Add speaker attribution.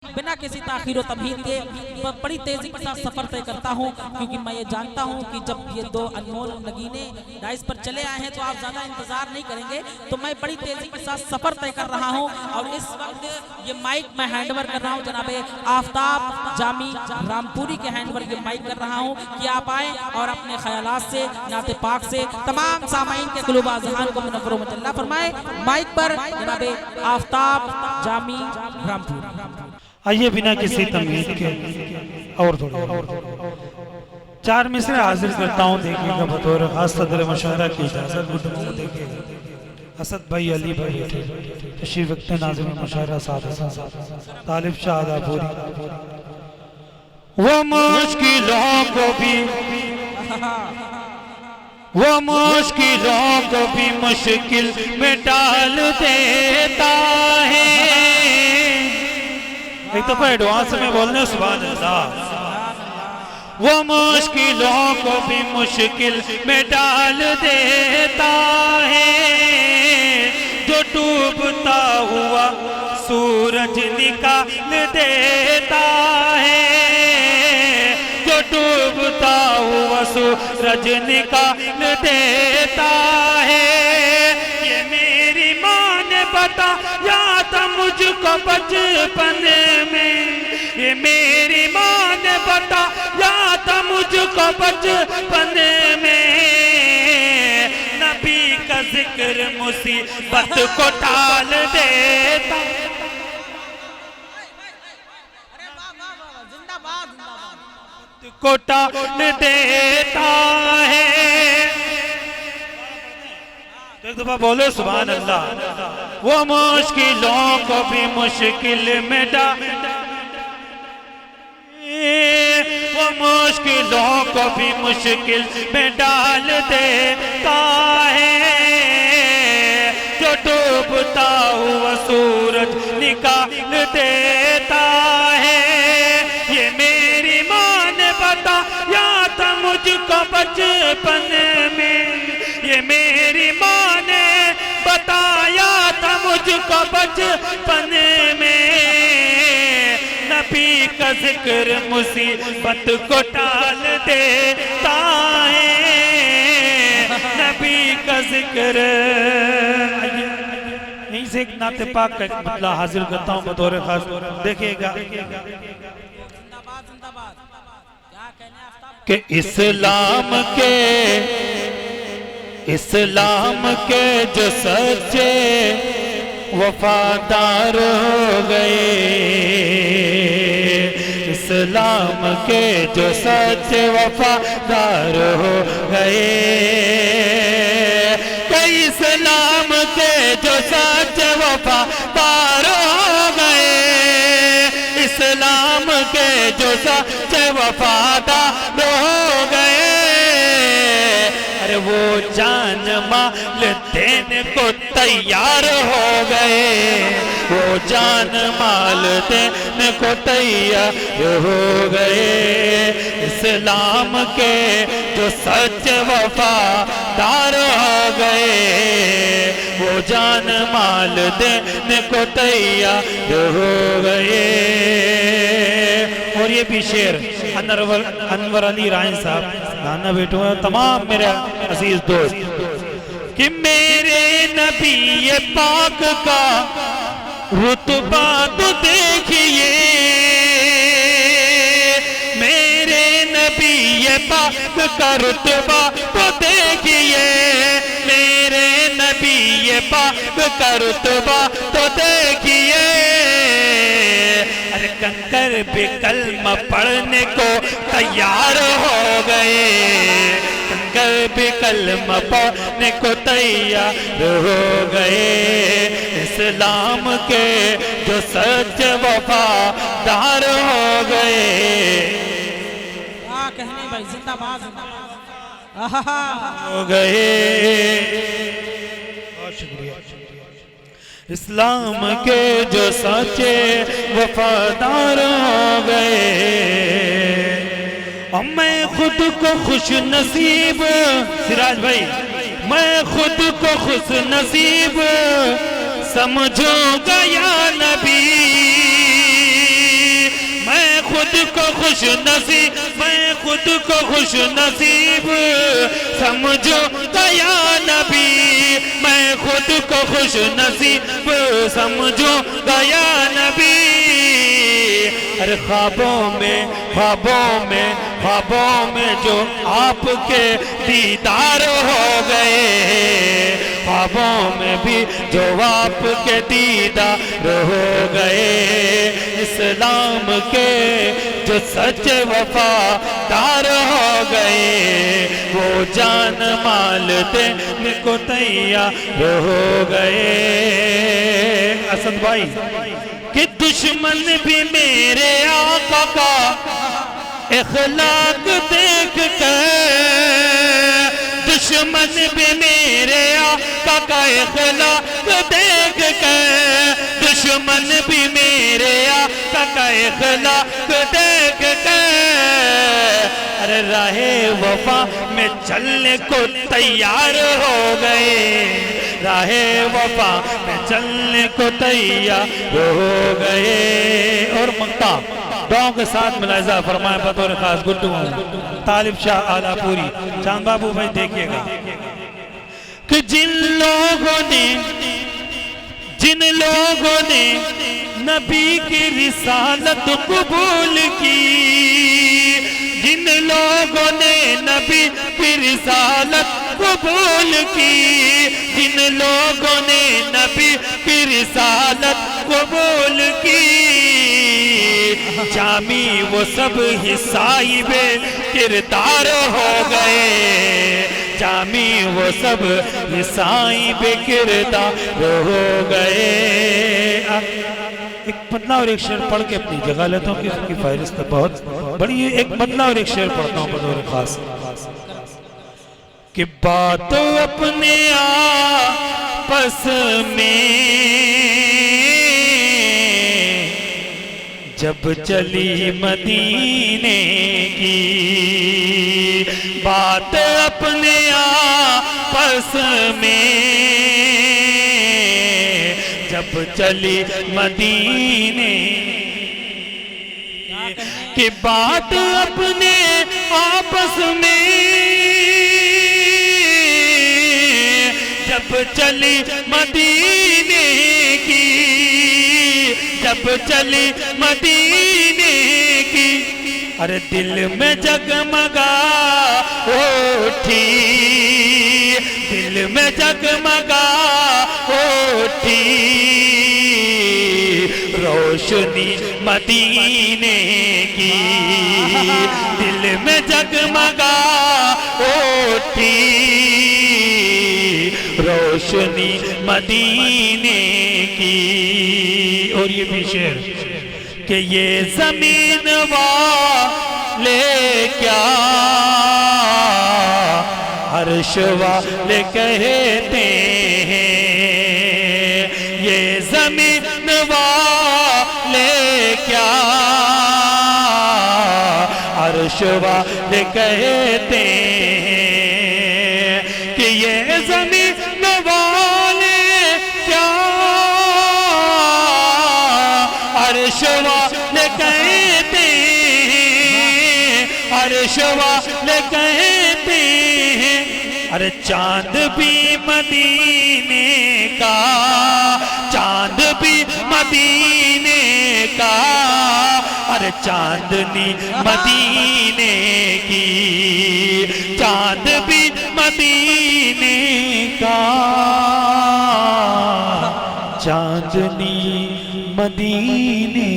Speaker 1: बिना किसी ताखीर व तमहीद के बड़ी तेजी के साथ सफर तय करता हूँ, क्योंकि मैं ये जानता हूँ कि जब ये दो अनमोल नगीने डाइस पर चले आए हैं तो आप ज़्यादा इंतज़ार नहीं करेंगे। तो मैं बड़ी तेजी के साथ सफर तय कर रहा हूँ और इस वक्त ये माइक मैं हैंडओवर कर रहा हूँ जनाबे आफ्ताब जामी रामपुरी के हैंडओवर ये माइक कर रहा हूँ कि आप आएँ और अपने ख्यालात से नाते पाक से तमाम सामाइन के क़ुलूब अज़हान को मुनव्वर व मुजल्ला फरमाए। माइक पर जनाबे आफ्ताब जामी रामपुरी।
Speaker 2: आइए बिना किसी तमहीद के और थोड़ा 4 मिसरे हाजिर करता हूँ, देखिएगा बतौर खास सदर मशवरा की इजाज़त। गुड्डू देखिएगा असद भाई अली भाई बैठे तशरीफ रखते नाज़िम मशवरा साथ तालिब शाह आदापुरी। वो मुश्किलों को भी मुश्किल में डाल देता है। एक तो एडवांस में बोलने सुभान अल्लाह। वो मुश्किलों को भी मुश्किल में डाल देता है, जो डूबता हुआ सूरज निकाल देता है, जो डूबता हुआ सूरज निकाल देता है। ये मेरी माँ ने बताया था मुझको बचपन में, ये मेरी माँ ने बताया था मुझको बचपन में, नबी का जिक्र मुसीबत को टाल देता, को टाल देता है। एक दफा बोलो सुभान अल्लाह। वो मुश्किलों को भी मुश्किल में डाल, वो मुश्किलों को भी मुश्किल में डाल देता है, जो डूबता हुआ सूरज निकाल देता है। ये मेरी माँ ने बताया था मुझको बचपन में, ये मेरी माँ ने बताया था मुझको बचपन में, नबी का जिक्र मुसीबत को टाल देता है, नबी का जिक्र। यहीं से एक नाते पाक का एक मतला हाजिर करता हूँ बतौर खास, देखिएगा कि इस्लाम के जो सच्चे वफादार हो गए, इस्लाम के जो सच्चे वफादार हो गए, कई इस्लाम के जो सच्चे वफादार हो गए, इस्लाम के जो सच्चे वफादार हो गए। अरे वो जान माल देने को तैयार हो गए, वो जान माल देने को तैयार हो गए, इस्लाम के जो सच वफादार हो गए, वो जान माल देने को तैयार हो गए। और ये भी शेर अनवर अली राइन साहब गाना बैठो है, तमाम मेरे अजीज दोस्त, कि मेरे नबी पाक का रुतबा तो देखिए, मेरे नबी पाक का रुतबा तो देखिए, मेरे नबी पाक का रुतबा तो देखिए। अरे कंकर भी कलमा पढ़ने को तैयार हो गए, कंकर भी कलमा पढ़ने को तैयार हो गए, इस्लाम के जो सच वफादार हो गए।
Speaker 1: क्या कहने भाई, जिंदाबाद
Speaker 2: हो गए। बहुत शुक्रिया। इस्लाम के जो सच्चे वफादार हो गए, और मैं खुद को खुश नसीब, सिराज भाई, मैं खुद को खुश नसीब समझूंगा या नबी, خود کو خوش نصیب میں خود کو خوش نصیب سمجھو گیا نبی میں خود کو خوش نصیب سمجھو گیا نبی ہر خوابوں میں جو آپ کے دیدار ہو گئے خوابوں میں بھی جو آپ کے دیدار ہو گئے اسلام کے جو سچ وفادار ہو گئے وہ جان مال دینے کو تیار ہو گئے اسد بھائی کہ دشمن بھی میرے آقا کا اخلاق دیکھ کر دشمن بھی میرے آقا کا اخلاق دیکھ کر دشمن بھی میرے آقا کا اخلاق دیکھ کر ارے راہ وفا میں چلنے کو تیار ہو گئے راہ وفا میں چلنے کو تیار ہو گئے اور منگتا دعاؤں کے ساتھ ملاحظہ فرمائے بطور خاص گڈو طالب شاہ آلہ پوری چاند بابو بھائی دیکھئے گا کہ جن لوگوں نے نبی کی رسالت قبول کی جن لوگوں نے نبی کی رسالت قبول کی جن لوگوں نے نبی کی رسالت قبول کی جامی وہ سب ہی صاحب کردار ہو گئے جامی وہ سب ہی صاحب کردار ہو گئے ایک مطلع اور ایک شعر پڑھ کے اپنی جگہ لیتا ہوں کہ اس کی فہرست بہت بڑی ہے ایک مطلع اور ایک شعر پڑھتا ہوں بطور خاص کہ بات اپنے آپس میں جب چلی مدینے کی بات اپنے آپس میں جب چلی مدینے کی بات اپنے آپس میں جب چلی مدینے کی جب چلی مدینے کی ارے دل میں جگمگا اٹھی دل میں جگمگا اٹھی روشنی مدینے کی دل میں جگمگا اٹھی روشنی مدینے کی اور یہ بھی شعر کہ یہ زمین والے کیا عرش والے کہتے ہیں یہ زمین والے کیا عرش والے کہتے ہیں کہ یہ زمین والے کیا عرش والے کہتے ہیں عرش والے کہتے ہیں ارے چاند بھی مدینے کا چاند بھی مدینے کا ارے چاندنی مدینے کی چاند بھی مدینے کا چاندنی مدینے